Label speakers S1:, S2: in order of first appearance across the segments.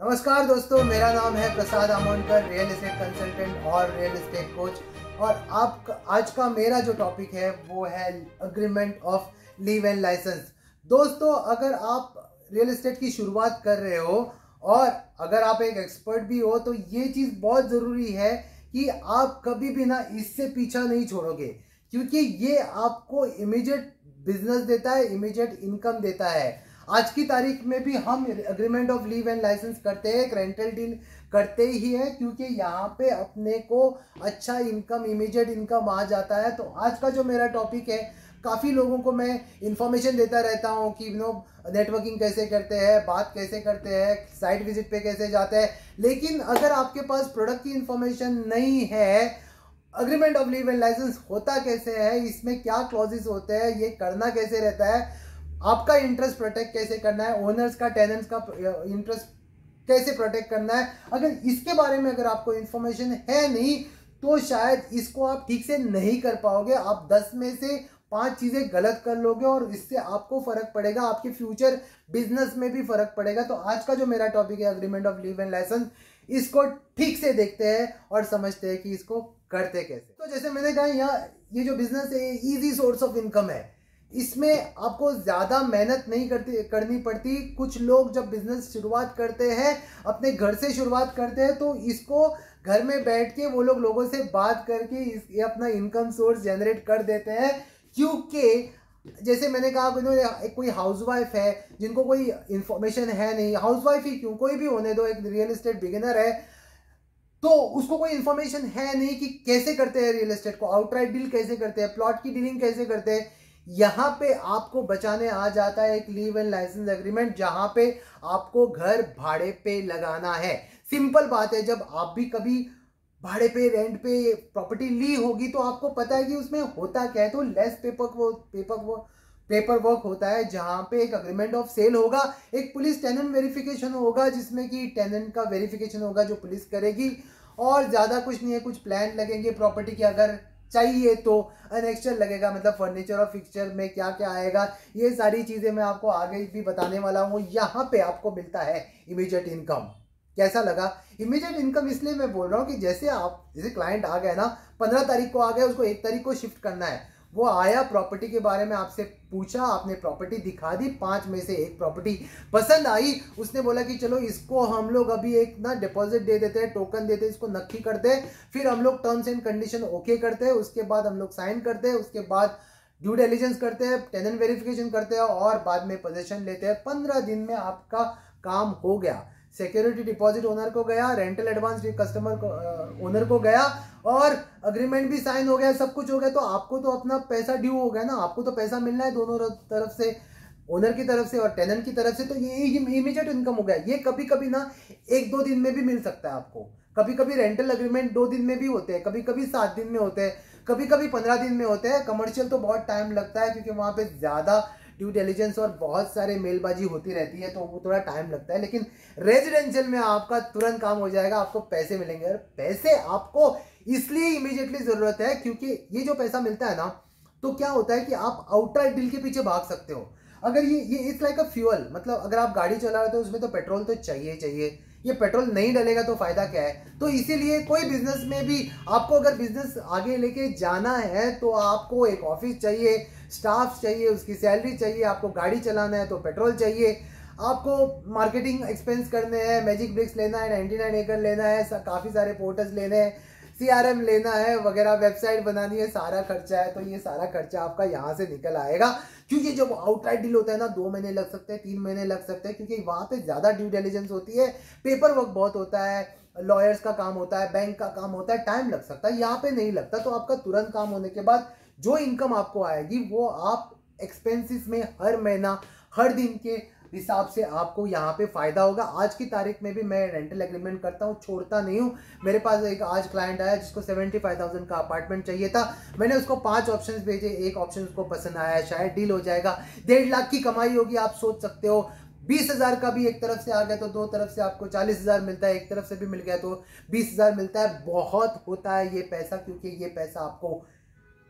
S1: नमस्कार दोस्तों, मेरा नाम है प्रसाद आमोनकर, रियल एस्टेट कंसल्टेंट और रियल एस्टेट कोच। और आप आज का मेरा जो टॉपिक है वो है agreement of leave and license. दोस्तों, अगर आप रियल एस्टेट की शुरुआत कर रहे हो और अगर आप एक एक्सपर्ट भी हो तो ये चीज़ बहुत ज़रूरी है कि आप कभी भी ना इससे पीछा नहीं छोड़ोगे, क्योंकि ये आपको इमीडिएट बिजनेस देता है, इमीडिएट इनकम देता है। आज की तारीख में भी हम agreement of leave and license करते हैं, एक रेंटल डील करते ही है, क्योंकि यहाँ पे अपने को अच्छा इनकम, इमीडिएट इनकम आ जाता है। तो आज का जो मेरा टॉपिक है, काफ़ी लोगों को मैं इंफॉर्मेशन देता रहता हूँ कि नेटवर्किंग कैसे करते हैं, बात कैसे करते हैं, साइट विजिट पे कैसे जाते हैं। लेकिन अगर आपके पास प्रोडक्ट की इंफॉर्मेशन नहीं है, agreement of leave and license होता कैसे है, इसमें क्या क्लॉजेस होते हैं, ये करना कैसे रहता है, आपका इंटरेस्ट प्रोटेक्ट कैसे करना है, ओनर्स का, टेनेंट्स का इंटरेस्ट कैसे प्रोटेक्ट करना है, अगर इसके बारे में अगर आपको इंफॉर्मेशन है नहीं तो शायद इसको आप ठीक से नहीं कर पाओगे। आप 10 में से 5 चीजें गलत कर लोगे और इससे आपको फर्क पड़ेगा, आपके फ्यूचर बिजनेस में भी फर्क पड़ेगा। तो आज का जो मेरा टॉपिक है agreement of leave and license, इसको ठीक से देखते हैं और समझते हैं कि इसको करते कैसे। तो जैसे मैंने कहा, यहाँ ये जो बिजनेस है इजी सोर्स ऑफ इनकम है, इसमें आपको ज़्यादा मेहनत नहीं करनी पड़ती। कुछ लोग जब बिजनेस शुरुआत करते हैं, अपने घर से शुरुआत करते हैं, तो इसको घर में बैठ के वो लोगों से बात करके ये अपना इनकम सोर्स जनरेट कर देते हैं। क्योंकि जैसे मैंने कहा, कोई हाउसवाइफ है जिनको कोई इंफॉर्मेशन है नहीं, हाउसवाइफ ही क्यों, कोई भी होने दो, एक रियल एस्टेट बिगिनर है तो उसको कोई इंफॉर्मेशन है नहीं कि कैसे करते हैं रियल एस्टेट को, आउटराइट डील कैसे करते हैं, प्लॉट की डीलिंग कैसे करते हैं। यहाँ पे आपको बचाने आ जाता है एक लीव एंड लाइसेंस एग्रीमेंट, जहां पे आपको घर भाड़े पे लगाना है। सिंपल बात है, जब आप भी कभी भाड़े पे, रेंट पे प्रॉपर्टी ली होगी तो आपको पता है कि उसमें होता क्या है। तो लेस पेपर वर्क होता है, जहां पे एक अग्रीमेंट ऑफ सेल होगा, एक पुलिस टेनेंट वेरिफिकेशन होगा जिसमें कि टेनेंट का वेरिफिकेशन होगा जो पुलिस करेगी, और ज्यादा कुछ नहीं है। कुछ प्लान लगेंगे प्रॉपर्टी के, अगर चाहिए तो एनेक्चर लगेगा, मतलब फर्नीचर और फिक्सचर में क्या क्या आएगा, ये सारी चीजें मैं आपको आगे भी बताने वाला हूँ। यहाँ पे आपको मिलता है इमीडिएट इनकम। कैसा लगा इमीडिएट इनकम? इसलिए मैं बोल रहा हूँ कि जैसे क्लाइंट आ गया ना, 15 तारीख को आ गया, उसको 1 तारीख को शिफ्ट करना है, वो आया, प्रॉपर्टी के बारे में आपसे पूछा, आपने प्रॉपर्टी दिखा दी, 5 में से 1 प्रॉपर्टी पसंद आई, उसने बोला कि चलो इसको हम लोग अभी एक ना डिपॉजिट दे देते हैं, टोकन देते हैं, इसको नक्की करते हैं, फिर हम लोग टर्म्स एंड कंडीशन ओके करते हैं, उसके बाद हम लोग साइन करते हैं, उसके बाद ड्यू डिलिजेंस करते हैं, टेनेंट वेरिफिकेशन करते हैं और बाद में पोजीशन लेते हैं। 15 दिन में आपका काम हो गया। सिक्योरिटी डिपॉजिट ओनर को गया, रेंटल एडवांस कस्टमर को, ओनर को गया, और अग्रीमेंट भी साइन हो गया, सब कुछ हो गया। तो आपको तो अपना पैसा ड्यू हो गया ना, आपको तो पैसा मिलना है दोनों तरफ से, ओनर की तरफ से और टेनेंट की तरफ से। तो ये इमीडिएट इनकम हो गया। ये कभी कभी ना 1-2 दिन में भी मिल सकता है आपको। कभी कभी रेंटल अग्रीमेंट 2 दिन में भी होते हैं, कभी कभी 7 दिन में होते हैं, कभी कभी 15 दिन में होते हैं। कमर्शियल तो बहुत टाइम लगता है, क्योंकि वहां पे ज्यादा ड्यू डिलिजेंस और बहुत सारे मेलबाजी होती रहती है, तो वो थोड़ा टाइम लगता है। लेकिन रेजिडेंशियल में आपका तुरंत काम हो जाएगा, आपको पैसे मिलेंगे। और पैसे आपको इसलिए इमीडिएटली जरूरत है क्योंकि ये जो पैसा मिलता है ना, तो क्या होता है कि आप आउटराइट डील के पीछे भाग सकते हो। अगर ये इट्स लाइक अ फ्यूअल, मतलब अगर आप गाड़ी चला रहे हो तो उसमें तो पेट्रोल तो चाहिए। ये पेट्रोल नहीं डलेगा तो फायदा क्या है। तो इसीलिए कोई बिजनेस में भी आपको अगर बिजनेस आगे लेके जाना है तो आपको एक ऑफिस चाहिए, स्टाफ चाहिए, उसकी सैलरी चाहिए, आपको गाड़ी चलाना है तो पेट्रोल चाहिए, आपको मार्केटिंग एक्सपेंस करने हैं, मैजिक ब्रिक्स लेना है, 99 एकड़ लेना है, काफ़ी सारे पोर्टल्स लेने हैं, CRM लेना है वगैरह, वेबसाइट बनानी है, सारा खर्चा है। तो ये सारा खर्चा आपका यहाँ से निकल आएगा। क्योंकि जब आउटराइट डील होता है ना, 2 महीने लग सकते हैं, 3 महीने लग सकते हैं, क्योंकि वहाँ पे ज़्यादा ड्यू डिलिजेंस होती है, पेपर वर्क बहुत होता है, लॉयर्स का काम होता है, बैंक का काम होता है, टाइम लग सकता है। यहाँ पे नहीं लगता। तो आपका तुरंत काम होने के बाद जो इनकम आपको आएगी वो आप एक्सपेंसिस में हर महीना, हर दिन के हिसाब से आपको यहाँ पे फायदा होगा। आज की तारीख में भी मैं रेंटल एग्रीमेंट करता हूँ, छोड़ता नहीं हूँ। मेरे पास एक आज क्लाइंट आया जिसको 75,000 का अपार्टमेंट चाहिए था। मैंने उसको 5 ऑप्शंस भेजे, एक ऑप्शन उसको पसंद आया, शायद डील हो जाएगा। 1.5 लाख की कमाई होगी, आप सोच सकते हो। 20,000 का भी एक तरफ से आ गया तो 2 तरफ से आपको 40,000 मिलता है, एक तरफ से भी मिल गया तो 20,000 मिलता है। बहुत होता है ये पैसा, क्योंकि ये पैसा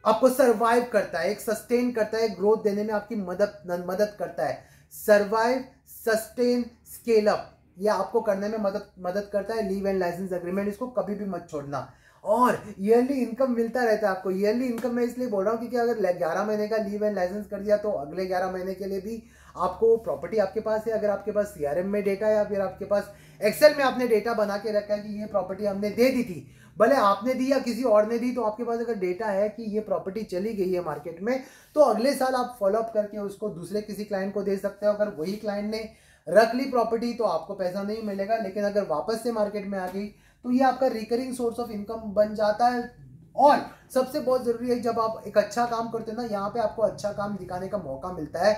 S1: आपको सर्वाइव करता है, एक सस्टेन करता है, ग्रोथ देने में आपकी मदद करता है। सर्वाइव, सस्टेन, स्केल अप, ये आपको करने में मदद करता है लीव एंड लाइसेंस एग्रीमेंट, इसको कभी भी मत छोड़ना। और ईयरली इनकम मिलता रहता है आपको। ईयरली इनकम मैं इसलिए बोल रहा हूँ क्योंकि अगर 11 महीने का लीव एंड लाइसेंस कर दिया तो अगले 11 महीने के लिए भी आपको प्रॉपर्टी आपके पास है। अगर आपके पास CRM में डेटा है या फिर आपके पास एक्सेल में आपने डेटा बना के रखा है कि ये प्रॉपर्टी हमने दे दी थी, भले आपने दी या किसी और ने दी, तो आपके पास अगर डेटा है कि ये प्रॉपर्टी चली गई है मार्केट में, तो अगले साल आप फॉलोअप करके उसको दूसरे किसी क्लाइंट को दे सकते हो। अगर वही क्लाइंट ने रख ली प्रॉपर्टी तो आपको पैसा नहीं मिलेगा, लेकिन अगर वापस से मार्केट में आ गई तो ये आपका रिकरिंग सोर्स ऑफ इनकम बन जाता है। और सबसे बहुत जरूरी है, जब आप एक अच्छा काम करते हैं ना, यहाँ पे आपको अच्छा काम दिखाने का मौका मिलता है,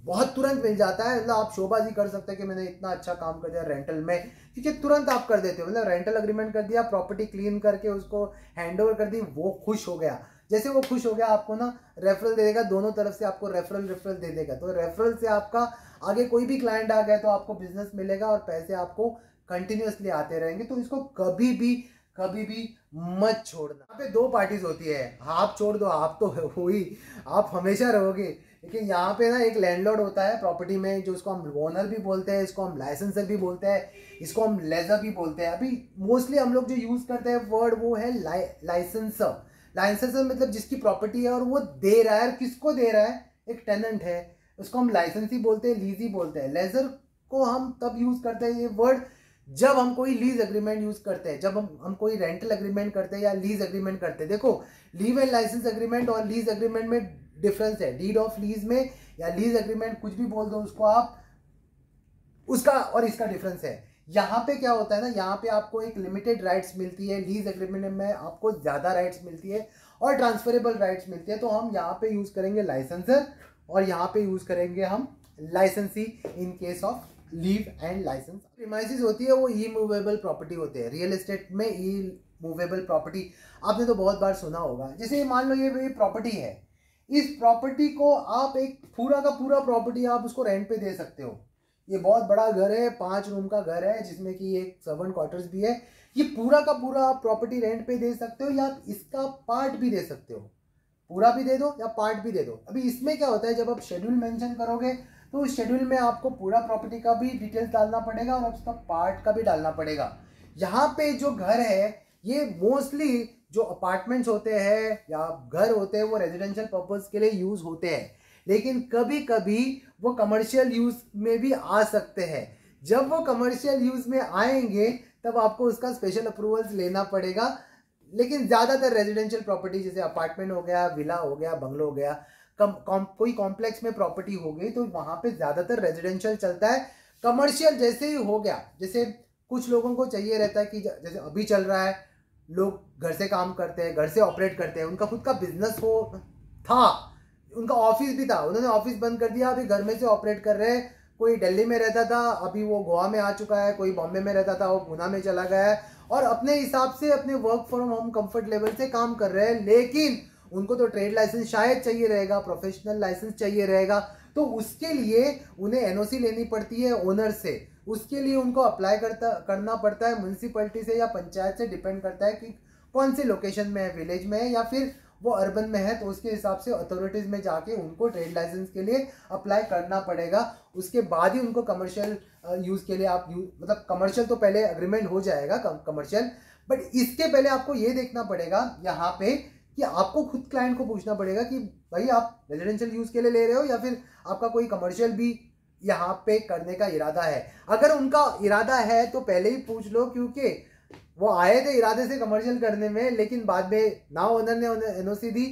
S1: बहुत तुरंत मिल जाता है। मतलब आप शोबाजी कर सकते हैं कि मैंने इतना अच्छा काम कर दिया रेंटल में, क्योंकि तुरंत आप कर देते हो। मतलब रेंटल अग्रीमेंट कर दिया, प्रॉपर्टी क्लीन करके उसको हैंड ओवर कर दी, वो खुश हो गया। जैसे वो खुश हो गया, आपको ना रेफरल दे देगा, दोनों तरफ से आपको रेफरल दे देगा। तो रेफरल से आपका आगे कोई भी क्लाइंट आ गया तो आपको बिजनेस मिलेगा और पैसे आपको कंटिन्यूअसली आते रहेंगे। तो इसको कभी भी मत छोड़ना। यहाँ पे 2 पार्टीज होती है, आप छोड़ दो, आप तो हो ही, आप हमेशा रहोगे, लेकिन यहाँ पे ना एक लैंडलॉर्ड होता है प्रॉपर्टी में, जो इसको हम ओनर भी बोलते हैं, इसको हम लाइसेंसर भी बोलते हैं, इसको हम लेजर भी बोलते हैं। अभी मोस्टली हम लोग जो यूज करते हैं वर्ड वो है लाइसेंसर। लाइसेंसर मतलब जिसकी प्रॉपर्टी है और वो दे रहा है। किसको दे रहा है? एक टेनेंट है, उसको हम लाइसेंसी बोलते हैं, लीजी बोलते हैं। लेजर को हम तब यूज करते हैं ये वर्ड जब हम कोई लीज एग्रीमेंट यूज करते हैं, जब हम कोई रेंटल एग्रीमेंट करते हैं या लीज एग्रीमेंट करते हैं। देखो, लीव एंड लाइसेंस एग्रीमेंट और लीज एग्रीमेंट में डिफरेंस है। डीड ऑफ लीज में या लीज एग्रीमेंट, कुछ भी बोल दो उसको आप, उसका और इसका डिफरेंस है। यहाँ पे क्या होता है ना, यहाँ पे आपको एक लिमिटेड राइट्स मिलती है, लीज एग्रीमेंट में आपको ज्यादा राइट्स मिलती है और ट्रांसफरेबल राइट्स मिलती है। तो हम यहाँ पे यूज करेंगे लाइसेंसर और यहाँ पे यूज करेंगे हम licensee in case of leave and license. Premises होती है वो इमूवेबल प्रॉपर्टी होते हैं। रियल एस्टेट में इमूवेबल प्रॉपर्टी आपने तो बहुत बार सुना होगा। जैसे मान लो ये प्रॉपर्टी है, इस प्रॉपर्टी को आप एक पूरा का पूरा प्रॉपर्टी आप उसको रेंट पे दे सकते हो। ये बहुत बड़ा घर है, 5 रूम का घर है जिसमें कि एक सर्वेंट क्वार्टर्स भी है। ये पूरा का पूरा आप प्रॉपर्टी रेंट पे दे सकते हो या इसका पार्ट भी दे सकते हो। पूरा भी दे दो या पार्ट भी दे दो। अभी इसमें क्या होता है, जब आप शेड्यूल मेंशन करोगे तो उस शेड्यूल में आपको पूरा प्रॉपर्टी का भी डिटेल्स डालना पड़ेगा और उसका पार्ट का भी डालना पड़ेगा। यहाँ पे जो घर है ये मोस्टली जो अपार्टमेंट्स होते हैं या घर होते हैं वो रेजिडेंशियल पर्पस के लिए यूज होते हैं, लेकिन कभी कभी वो कमर्शियल यूज में भी आ सकते हैं। जब वो कमर्शियल यूज में आएंगे तब आपको उसका स्पेशल अप्रूवल्स लेना पड़ेगा। लेकिन ज्यादातर रेजिडेंशियल प्रॉपर्टी जैसे अपार्टमेंट हो गया, विला हो गया, बंगलो हो गया, कोई कॉम्प्लेक्स में प्रॉपर्टी हो गई तो वहां पे ज्यादातर रेजिडेंशियल चलता है। कमर्शियल जैसे ही हो गया, जैसे कुछ लोगों को चाहिए रहता है कि जैसे अभी चल रहा है, लोग घर से काम करते हैं, घर से ऑपरेट करते हैं, उनका खुद का बिजनेस हो था, उनका ऑफिस भी था, उन्होंने ऑफिस बंद कर दिया, अभी घर में से ऑपरेट कर रहे हैं। कोई दिल्ली में रहता था, अभी वो गोवा में आ चुका है, कोई बॉम्बे में रहता था, वो पूना में चला गया है और अपने हिसाब से अपने work from home comfort level से काम कर रहे हैं। लेकिन उनको तो ट्रेड लाइसेंस शायद चाहिए रहेगा, प्रोफेशनल लाइसेंस चाहिए रहेगा, तो उसके लिए उन्हें एनओसी लेनी पड़ती है ओनर से। उसके लिए उनको अप्लाई करना पड़ता है म्यूनसिपैलिटी से या पंचायत से, डिपेंड करता है कि कौन सी लोकेशन में है, विलेज में है या फिर वो अर्बन में है। तो उसके हिसाब से अथॉरिटीज में जाके उनको ट्रेड लाइसेंस के लिए अप्लाई करना पड़ेगा। उसके बाद ही उनको कमर्शियल यूज के लिए मतलब कमर्शियल तो पहले अग्रीमेंट हो जाएगा कमर्शियल, बट इसके पहले आपको ये देखना पड़ेगा यहाँ पे कि आपको खुद क्लाइंट को पूछना पड़ेगा कि भाई आप रेजिडेंशियल यूज के लिए ले रहे हो या फिर आपका कोई कमर्शियल भी यहाँ पे करने का इरादा है। अगर उनका इरादा है तो पहले ही पूछ लो, क्योंकि वो आए थे इरादे से कमर्शियल करने में, लेकिन बाद में ना ओनर ने उन्हें एनओसी दी,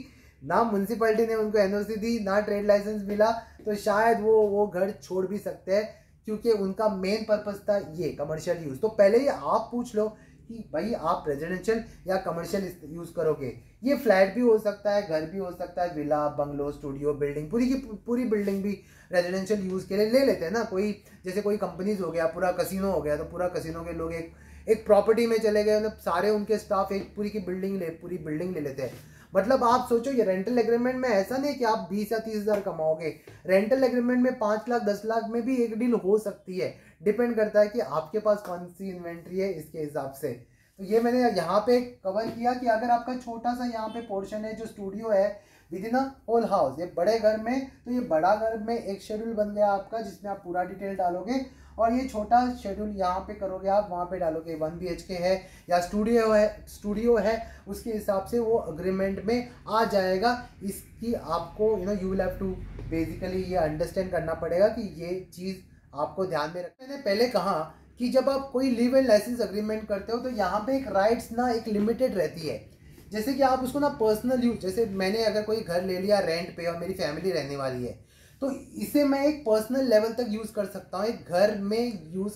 S1: ना म्यूनसिपैलिटी ने उनको एनओसी दी, ना ट्रेड लाइसेंस मिला, तो शायद वो घर छोड़ भी सकते हैं, क्योंकि उनका मेन पर्पस था ये कमर्शियल यूज। तो पहले ही आप पूछ लो कि भाई आप रेजिडेंशियल या कमर्शियल यूज करोगे। ये फ्लैट भी हो सकता है, घर भी हो सकता है, विला, बंगलो, स्टूडियो, बिल्डिंग, पूरी की पूरी बिल्डिंग भी रेजिडेंशियल यूज के लिए ले लेते हैं ना। कोई जैसे कोई कंपनीज हो गया, पूरा कसिनो हो गया, तो पूरा कसिनो के लोग एक प्रॉपर्टी में चले गए, मतलब सारे उनके स्टाफ एक पूरी बिल्डिंग ले लेते हैं। मतलब आप सोचो, ये रेंटल एग्रीमेंट में ऐसा नहीं कि आप 20 या 30 हज़ार कमाओगे। रेंटल एग्रीमेंट में 5 लाख 10 लाख में भी एक डील हो सकती है, डिपेंड करता है कि आपके पास कौन सी इन्वेंट्री है, इसके हिसाब से। तो ये मैंने यहाँ पे कवर किया कि अगर आपका छोटा सा यहाँ पे पोर्शन है जो स्टूडियो है within a whole house, ये बड़े घर में, तो ये बड़ा घर में एक शेड्यूल बन गया आपका जिसमें आप पूरा डिटेल डालोगे और ये छोटा शेड्यूल यहाँ पे करोगे आप, वहाँ पे डालोगे 1 BHK है या स्टूडियो है, उसके हिसाब से वो अग्रीमेंट में आ जाएगा। इसकी आपको you will have to basically ये अंडरस्टैंड करना पड़ेगा कि ये चीज़ आपको ध्यान में रखना। मैंने पहले कहा कि जब आप कोई लीव एंड लाइसेंस अग्रीमेंट करते हो तो यहाँ पे एक राइट्स ना एक लिमिटेड रहती है। जैसे कि आप उसको ना पर्सनल यूज, जैसे मैंने अगर कोई घर ले लिया रेंट पे और मेरी फैमिली रहने वाली है, तो इसे मैं एक पर्सनल लेवल तक यूज़ कर सकता हूँ। एक घर में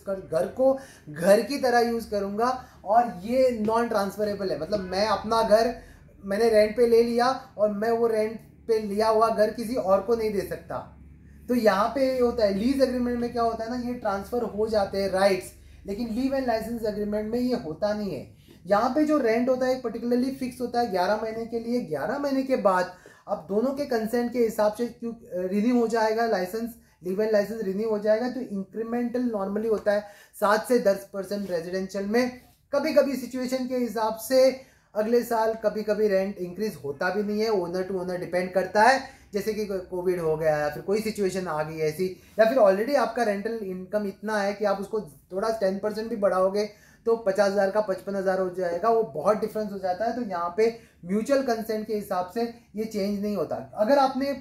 S1: घर को घर की तरह यूज़ करूँगा और ये नॉन ट्रांसफरेबल है। मतलब मैं अपना घर मैंने रेंट पे ले लिया और मैं वो रेंट पे लिया हुआ घर किसी और को नहीं दे सकता। तो यहाँ पे होता है लीज एग्रीमेंट में क्या होता है ना, ये ट्रांसफ़र हो जाते हैं राइट्स, लेकिन लीव एंड लाइसेंस एग्रीमेंट में ये होता नहीं है। यहाँ पे जो रेंट होता है पर्टिकुलरली फिक्स होता है 11 महीने के लिए। 11 महीने के बाद अब दोनों के कंसेंट के हिसाब से क्यों रिन्यू हो जाएगा license, leave and license renew हो जाएगा। तो इंक्रीमेंटल नॉर्मली होता है 7 से 10% रेजिडेंशियल में। कभी कभी सिचुएशन के हिसाब से अगले साल कभी कभी रेंट इंक्रीज होता भी नहीं है, ओनर टू ओनर डिपेंड करता है। जैसे कि कोविड हो गया या फिर कोई सिचुएशन आ गई ऐसी, या फिर ऑलरेडी आपका रेंटल इनकम इतना है कि आप उसको थोड़ा 10% भी बढ़ाओगे तो 50,000 का 55,000 हो जाएगा, वो बहुत डिफरेंस हो जाता है। तो यहाँ पे म्यूचुअल कंसेंट के हिसाब से ये चेंज नहीं होता। अगर आपने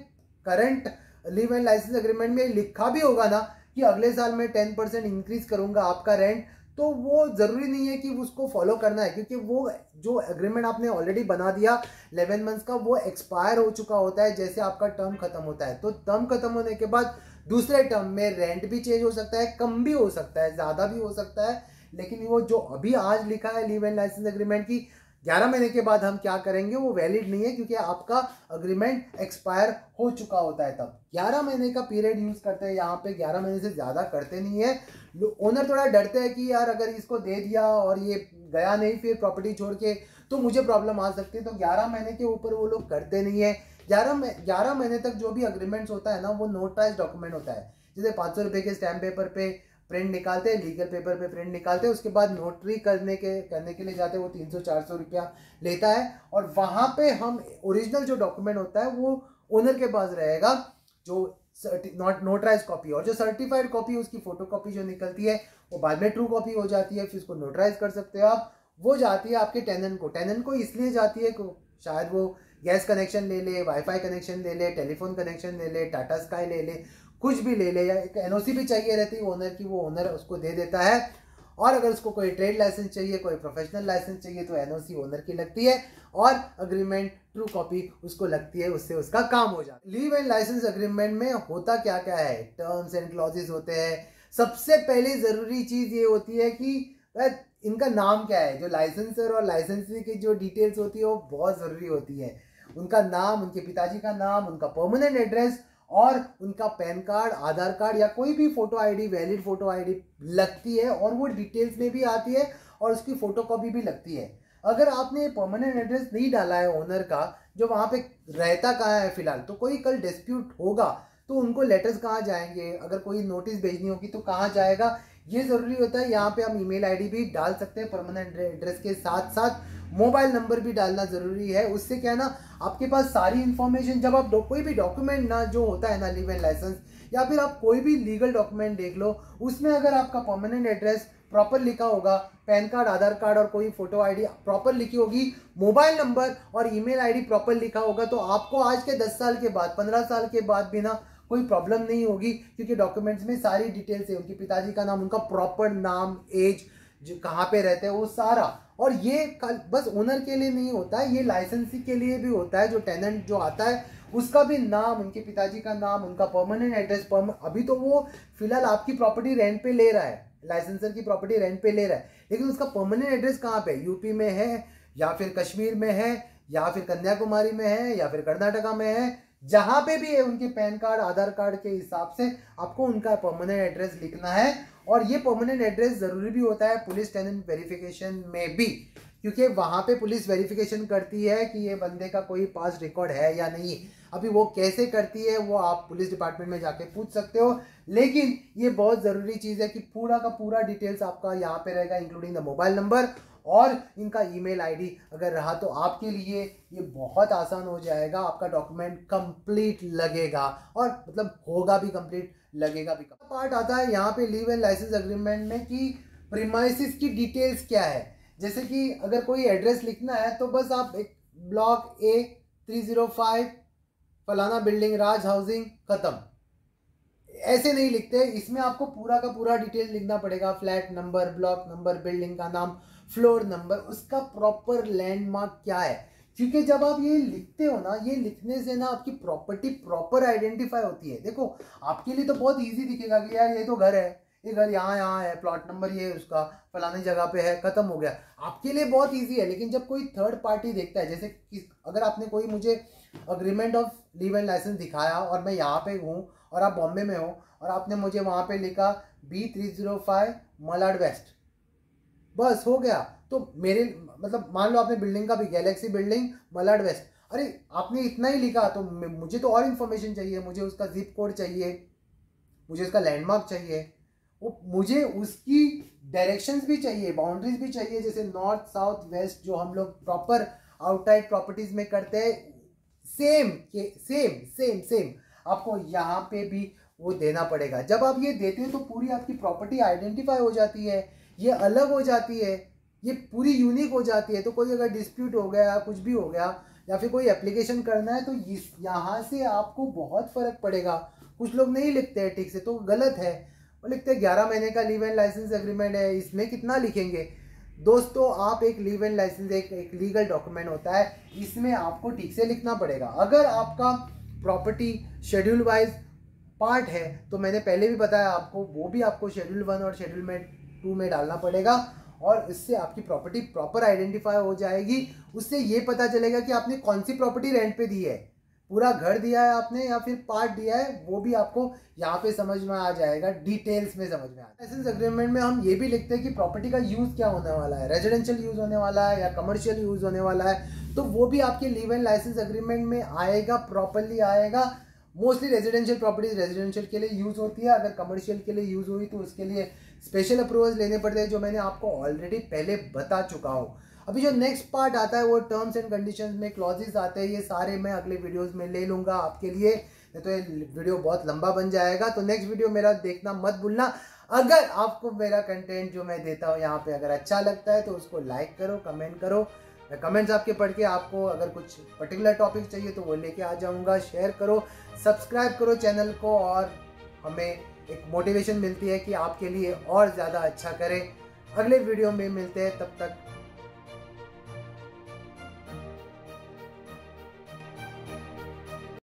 S1: current leave and license agreement में लिखा भी होगा ना कि अगले साल में 10% इंक्रीज करूंगा आपका रेंट, तो वो ज़रूरी नहीं है कि उसको फॉलो करना है, क्योंकि वो जो एग्रीमेंट आपने ऑलरेडी बना दिया 11 मंथ्स का, वो एक्सपायर हो चुका होता है जैसे आपका टर्म खत्म होता है। तो टर्म खत्म होने के बाद दूसरे टर्म में रेंट भी चेंज हो सकता है, कम भी हो सकता है, ज़्यादा भी हो सकता है। लेकिन वो जो अभी आज लिखा है लीव एंड लाइसेंस एग्रीमेंट की 11 महीने के बाद हम क्या करेंगे वो वैलिड नहीं है, क्योंकि आपका अग्रीमेंट एक्सपायर हो चुका होता है। तब 11 महीने का पीरियड यूज करते हैं, यहाँ पे 11 महीने से ज़्यादा करते नहीं है। ओनर थोड़ा डरते हैं कि यार अगर इसको दे दिया और ये गया नहीं फिर प्रॉपर्टी छोड़ के तो मुझे प्रॉब्लम आ सकती है, तो 11 महीने के ऊपर वो लोग करते नहीं है। 11 महीने तक जो भी अग्रीमेंट्स होता है ना वो नोटराइज डॉक्यूमेंट होता है। जैसे 500 रुपये के स्टैम्प पेपर पे प्रिंट निकालते हैं, लीगल पेपर पे प्रिंट निकालते हैं, उसके बाद नोटरी करने के लिए जाते हैं, वो 300-400 रुपया लेता है। और वहाँ पे हम ओरिजिनल जो डॉक्यूमेंट होता है वो ओनर के पास रहेगा, जो नोटराइज कॉपी, और जो सर्टिफाइड कॉपी उसकी फोटो कॉपी जो निकलती है वो बाद में ट्रू कॉपी हो जाती है, फिर उसको नोटराइज कर सकते हो आप। वो जाती है आपके टेनेंट को इसलिए जाती है शायद वो गैस कनेक्शन ले ले, वाईफाई कनेक्शन ले ले, टेलीफोन कनेक्शन ले ले, टाटा स्काई ले ले, कुछ भी ले ले, या एक एनओसी भी चाहिए रहती है ओनर की, वो ओनर उसको दे देता है। और अगर उसको कोई ट्रेड लाइसेंस चाहिए, कोई प्रोफेशनल लाइसेंस चाहिए, तो एनओसी ओनर की लगती है और अग्रीमेंट ट्रू कॉपी उसको लगती है, उससे उसका काम हो जाता है। लीव एंड लाइसेंस अग्रीमेंट में होता क्या क्या है, टर्म्स एंड क्लॉजेस होते हैं। सबसे पहले जरूरी चीज ये होती है कि इनका नाम क्या है। जो लाइसेंसर और लाइसेंसी की जो डिटेल्स होती है वो बहुत जरूरी होती है। उनका नाम, उनके पिताजी का नाम, उनका परमानेंट एड्रेस और उनका पैन कार्ड, आधार कार्ड या कोई भी photo ID, valid photo ID लगती है, और वो डिटेल्स में भी आती है और उसकी फोटोकॉपी भी लगती है। अगर आपने परमानेंट एड्रेस नहीं डाला है ओनर का, जो वहाँ पे रहता कहाँ है फिलहाल, तो कोई कल डिस्प्यूट होगा तो उनको लेटर्स कहाँ जाएंगे, अगर कोई नोटिस भेजनी होगी तो कहाँ जाएगा, ये ज़रूरी होता है। यहाँ पे हम ईमेल आईडी भी डाल सकते हैं, परमानेंट एड्रेस के साथ साथ मोबाइल नंबर भी डालना ज़रूरी है। उससे क्या है ना, आपके पास सारी इन्फॉर्मेशन, जब आप कोई भी डॉक्यूमेंट ना जो होता है ना, लीव एंड लाइसेंस या फिर आप कोई भी लीगल डॉक्यूमेंट देख लो, उसमें अगर आपका परमानेंट एड्रेस प्रॉपर लिखा होगा, पैन कार्ड, आधार कार्ड और कोई फोटो आईडी प्रॉपर लिखी होगी, मोबाइल नंबर और ईमेल आईडी प्रॉपर लिखा होगा, तो आपको आज के 10 साल के बाद, 15 साल के बाद भी ना कोई प्रॉब्लम नहीं होगी, क्योंकि डॉक्यूमेंट्स में सारी डिटेल्स है, उनके पिताजी का नाम, उनका प्रॉपर नाम, एज, जो कहाँ पे रहते हैं, वो सारा। और ये बस ओनर के लिए नहीं होता है, ये लाइसेंसी के लिए भी होता है। जो टेनेंट जो आता है उसका भी नाम, उनके पिताजी का नाम, उनका परमानेंट एड्रेस। अभी तो वो फिलहाल आपकी प्रॉपर्टी रेंट पे ले रहा है, लाइसेंसर की प्रॉपर्टी रेंट पे ले रहा है, लेकिन उसका परमानेंट एड्रेस कहाँ पे, यूपी में है या फिर कश्मीर में है या फिर कन्याकुमारी में है या फिर कर्नाटका में है, जहां पे भी है उनके पैन कार्ड, आधार कार्ड के हिसाब से आपको उनका परमानेंट एड्रेस लिखना है। और ये परमानेंट एड्रेस जरूरी भी होता है पुलिस टेनेंट वेरिफिकेशन में भी, क्योंकि वहां पे पुलिस वेरिफिकेशन करती है कि ये बंदे का कोई पास रिकॉर्ड है या नहीं। अभी वो कैसे करती है वो आप पुलिस डिपार्टमेंट में जाके पूछ सकते हो, लेकिन ये बहुत ज़रूरी चीज़ है कि पूरा का पूरा डिटेल्स आपका यहाँ पे रहेगा, इंक्लूडिंग द मोबाइल नंबर और इनका ईमेल आईडी अगर रहा तो आपके लिए ये बहुत आसान हो जाएगा, आपका डॉक्यूमेंट कंप्लीट लगेगा और मतलब होगा भी कंप्लीट, लगेगा भी। पार्ट आता है यहाँ पे लीव एंड लाइसेंस एग्रीमेंट में कि प्रीमाइसिस की डिटेल्स क्या है। जैसे कि अगर कोई एड्रेस लिखना है तो बस आप एक ब्लॉक A 305 फलाना बिल्डिंग राज हाउसिंग, खत्म, ऐसे नहीं लिखते। इसमें आपको पूरा का पूरा डिटेल लिखना पड़ेगा, flat number, block number, building का नाम, फ्लोर नंबर, उसका प्रॉपर लैंडमार्क क्या है। क्योंकि जब आप ये लिखते हो ना, ये लिखने से ना आपकी प्रॉपर्टी प्रॉपर आइडेंटिफाई होती है। देखो आपके लिए तो बहुत इजी दिखेगा कि यार ये तो घर है, ये घर यहाँ है, प्लॉट नंबर ये उसका फलानी जगह पे है, खत्म हो गया, आपके लिए बहुत इजी है। लेकिन जब कोई थर्ड पार्टी देखता है, जैसे कि अगर आपने कोई मुझे agreement of leave and license दिखाया और मैं यहाँ पे हूँ और आप बॉम्बे में हो और आपने मुझे वहाँ पे लिखा B 305 मलाड वेस्ट, बस हो गया। तो मेरे मतलब मान लो आपने बिल्डिंग का भी गैलेक्सी बिल्डिंग मलाड वेस्ट, अरे आपने इतना ही लिखा तो मुझे तो और इन्फॉर्मेशन चाहिए, मुझे उसका जिप कोड चाहिए, मुझे उसका लैंडमार्क चाहिए, वो मुझे उसकी डायरेक्शंस भी चाहिए, बाउंड्रीज भी चाहिए, जैसे नॉर्थ साउथ वेस्ट जो हम लोग प्रॉपर आउटसाइड प्रॉपर्टीज में करते हैं, सेम सेम सेम आपको यहाँ पे भी वो देना पड़ेगा। जब आप ये देते हैं तो पूरी आपकी प्रॉपर्टी आइडेंटिफाई हो जाती है, ये अलग हो जाती है, ये पूरी यूनिक हो जाती है। तो कोई अगर डिस्प्यूट हो गया, कुछ भी हो गया, या फिर कोई एप्लीकेशन करना है तो यहाँ से आपको बहुत फर्क पड़ेगा। कुछ लोग नहीं लिखते हैं ठीक से, तो गलत है, वो लिखते हैं 11 महीने का लीव एंड लाइसेंस एग्रीमेंट है, इसमें कितना लिखेंगे। दोस्तों आप एक लीव एंड लाइसेंस एक लीगल डॉक्यूमेंट होता है, इसमें आपको ठीक से लिखना पड़ेगा। अगर आपका प्रॉपर्टी शेड्यूल वाइज पार्ट है तो मैंने पहले भी बताया आपको, वो भी आपको शेड्यूल 1 और शेड्यूल 2 में डालना पड़ेगा और इससे आपकी प्रॉपर्टी प्रॉपर आइडेंटिफाई हो जाएगी। उससे ये पता चलेगा कि आपने कौन सी प्रॉपर्टी रेंट पे दी है, पूरा घर दिया है आपने या फिर पार्ट दिया है, वो भी आपको यहाँ पे समझ में आ जाएगा, डिटेल्स में समझ में आ जाएगा। लाइसेंस एग्रीमेंट में हम ये भी लिखते हैं कि प्रॉपर्टी का यूज क्या होने वाला है, रेजिडेंशियल यूज होने वाला है या कमर्शियल यूज होने वाला है, तो वो भी आपके लीव एंड लाइसेंस एग्रीमेंट में आएगा, प्रॉपरली आएगा। मोस्टली रेजिडेंशियल प्रॉपर्टीज रेजिडेंशियल के लिए यूज होती है, अगर कमर्शियल के लिए यूज हुई तो उसके लिए स्पेशल अप्रूवल्स लेने पड़ते हैं, जो मैंने आपको ऑलरेडी पहले बता चुका हूँ। अभी जो नेक्स्ट पार्ट आता है वो टर्म्स एंड कंडीशंस में क्लॉजेस आते हैं, ये सारे मैं अगले वीडियोस में ले लूँगा आपके लिए, नहीं तो ये वीडियो बहुत लंबा बन जाएगा। तो नेक्स्ट वीडियो मेरा देखना मत भूलना। अगर आपको मेरा कंटेंट जो मैं देता हूँ यहाँ पे अगर अच्छा लगता है तो उसको लाइक करो, कमेंट करो, मैं कमेंट्स आपके पढ़ के आपको अगर कुछ पर्टिकुलर टॉपिक चाहिए तो वो लेके आ जाऊँगा। शेयर करो, सब्सक्राइब करो चैनल को, और हमें एक मोटिवेशन मिलती है कि आपके लिए और ज़्यादा अच्छा करें। अगले वीडियो में मिलते हैं, तब तक